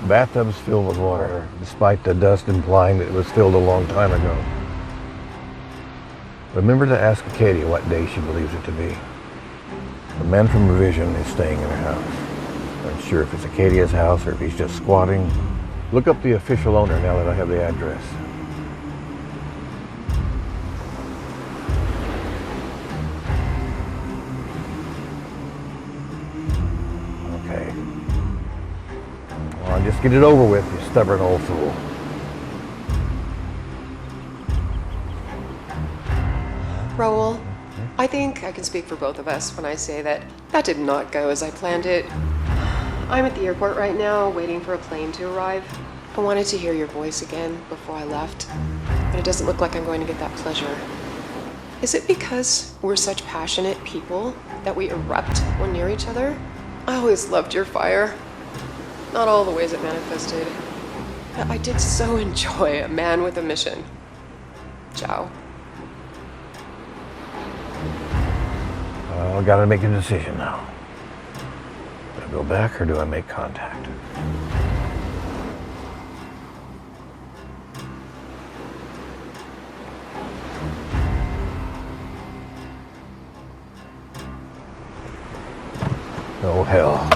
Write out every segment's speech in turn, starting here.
Bathtub's filled with water, despite the dust implying that it was filled a long time ago. Remember to ask Acadia what day she believes it to be. The man from Revision is staying in her house. I'm not sure if it's Acadia's house or if he's just squatting. Look up the official owner now that I have the address. Okay. Well, just get it over with, you stubborn old fool. Raul, I think I can speak for both of us when I say that that did not go as I planned it. I'm at the airport right now, waiting for a plane to arrive. I wanted to hear your voice again before I left, but it doesn't look like I'm going to get that pleasure. Is it because we're such passionate people that we erupt when near each other? I always loved your fire. Not all the ways it manifested, but I did so enjoy a man with a mission. Ciao. I gotta make a decision now. Do I go back or do I make contact? Oh hell,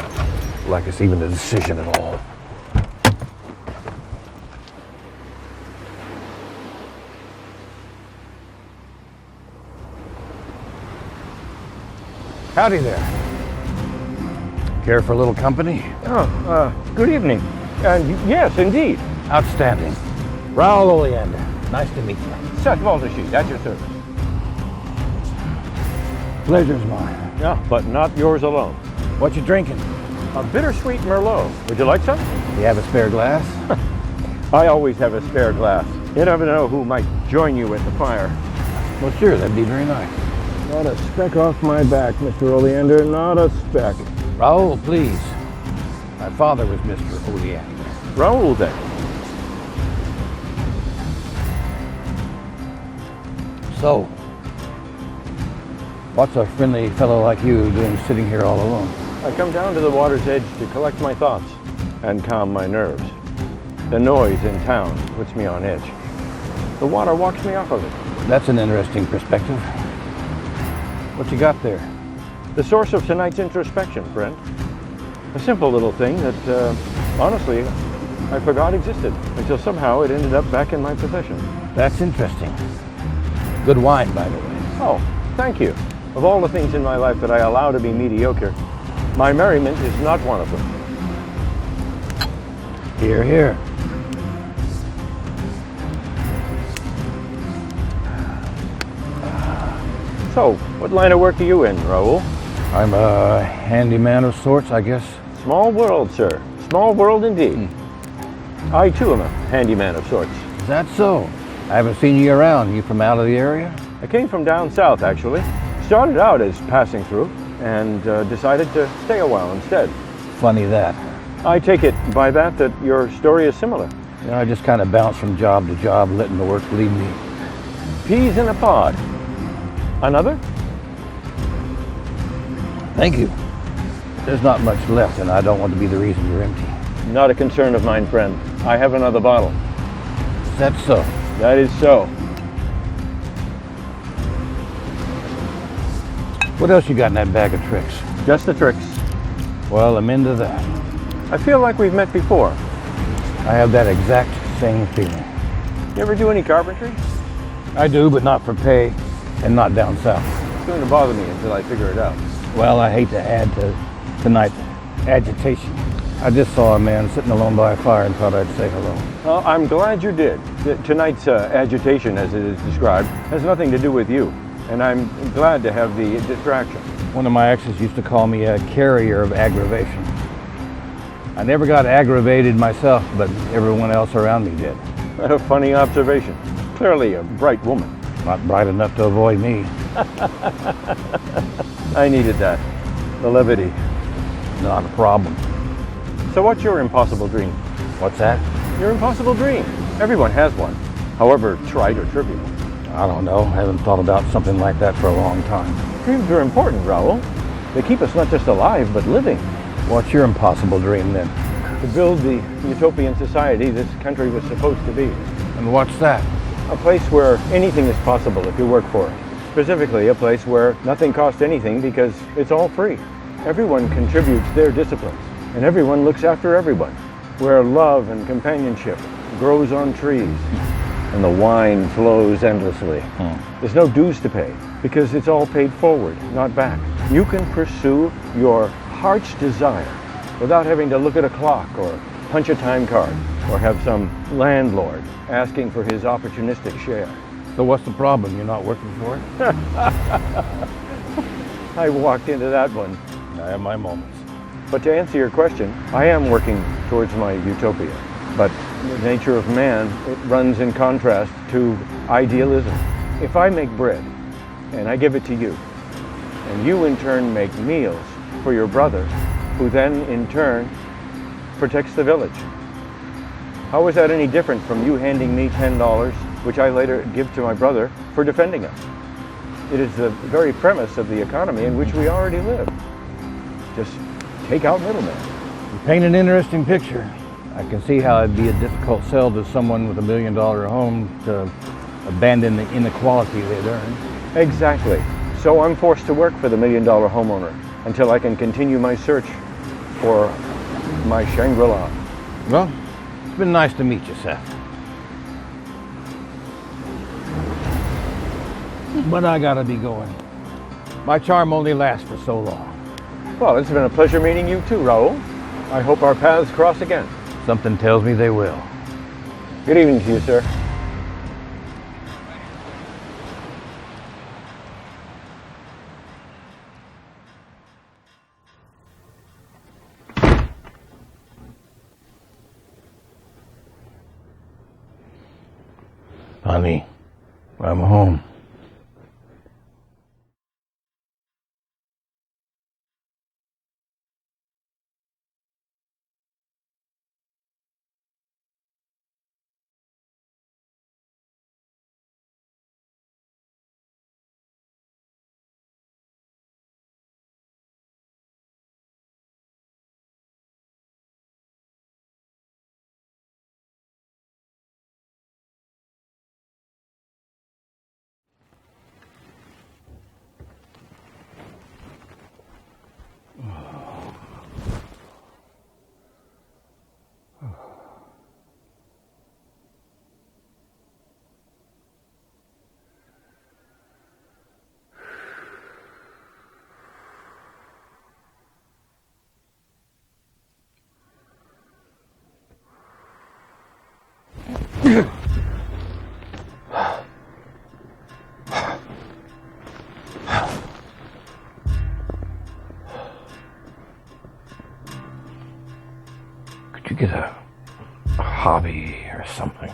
like it's even a decision at all. Howdy there. Care for a little company? Good evening. Yes, indeed. Outstanding. Raul Oleander. Nice to meet you. Seth Waltersheet, at your service. Pleasure's mine. Yeah, but not yours alone. What you drinking? A bittersweet Merlot. Would you like some? You have a spare glass? I always have a spare glass. You never know who might join you at the fire. Well, sure, that'd be very nice. Not a speck off my back, Mr. Oleander, not a speck. Raul, please. My father was Mr. Oleander. Raul, then. So, what's a friendly fellow like you doing sitting here all alone? I come down to the water's edge to collect my thoughts and calm my nerves. The noise in town puts me on edge. The water walks me off of it. That's an interesting perspective. What you got there? The source of tonight's introspection, friend. A simple little thing that, honestly, I forgot existed until somehow it ended up back in my possession. That's interesting. Good wine, by the way. Oh, thank you. Of all the things in my life that I allow to be mediocre, my merriment is not one of them. Here, here. So, what line of work are you in, Raul? I'm a handyman of sorts, I guess. Small world, sir. Small world indeed. I, too, am a handyman of sorts. Is that so? I haven't seen you around. You from out of the area? I came from down south, actually. Started out as passing through, and decided to stay a while instead. Funny that. I take it by that your story is similar. You know, I just kind of bounce from job to job, letting the work lead me. Peas in a pod. Another? Thank you. There's not much left, and I don't want to be the reason you're empty. Not a concern of mine, friend. I have another bottle. Is that so? That is so. What else you got in that bag of tricks? Just the tricks. Well, I'm into that. I feel like we've met before. I have that exact same feeling. You ever do any carpentry? I do, but not for pay, and not down south. It's going to bother me until I figure it out. Well, I hate to add to tonight's agitation. I just saw a man sitting alone by a fire and thought I'd say hello. Well, I'm glad you did. Tonight's agitation, as it is described, has nothing to do with you. And I'm glad to have the distraction. One of my exes used to call me a carrier of aggravation. I never got aggravated myself, but everyone else around me did. A funny observation. Clearly a bright woman. Not bright enough to avoid me. I needed that. The levity. Not a problem. So what's your impossible dream? What's that? Your impossible dream. Everyone has one, however trite or trivial. I don't know. I haven't thought about something like that for a long time. Dreams are important, Raul. They keep us not just alive, but living. What's your impossible dream then? to build the utopian society this country was supposed to be. And what's that? A place where anything is possible if you work for it. Specifically, a place where nothing costs anything because it's all free. Everyone contributes their disciplines, and everyone looks after everyone. Where love and companionship grows on trees, and the wine flows endlessly. There's no dues to pay, because it's all paid forward, not back. You can pursue your heart's desire without having to look at a clock or punch a time card or have some landlord asking for his opportunistic share. So what's the problem? You're not working for it? I walked into that one. I have my moments. But to answer your question, I am working towards my utopia. But the nature of man, it runs in contrast to idealism. If I make bread and I give it to you, and you in turn make meals for your brother, who then in turn protects the village, how is that any different from you handing me $10, which I later give to my brother for defending us? It is the very premise of the economy in which we already live. Just take out middlemen. You paint an interesting picture. I can see how it'd be a difficult sell to someone with $1 million home to abandon the inequality they'd earned. Exactly. So I'm forced to work for the $1 million homeowner until I can continue my search for my Shangri-La. Well, it's been nice to meet you, Seth. But I gotta be going. My charm only lasts for so long. Well, it's been a pleasure meeting you too, Raul. I hope our paths cross again. Something tells me they will. Good evening to you, sir. Honey, I'm home. Could you get a hobby or something?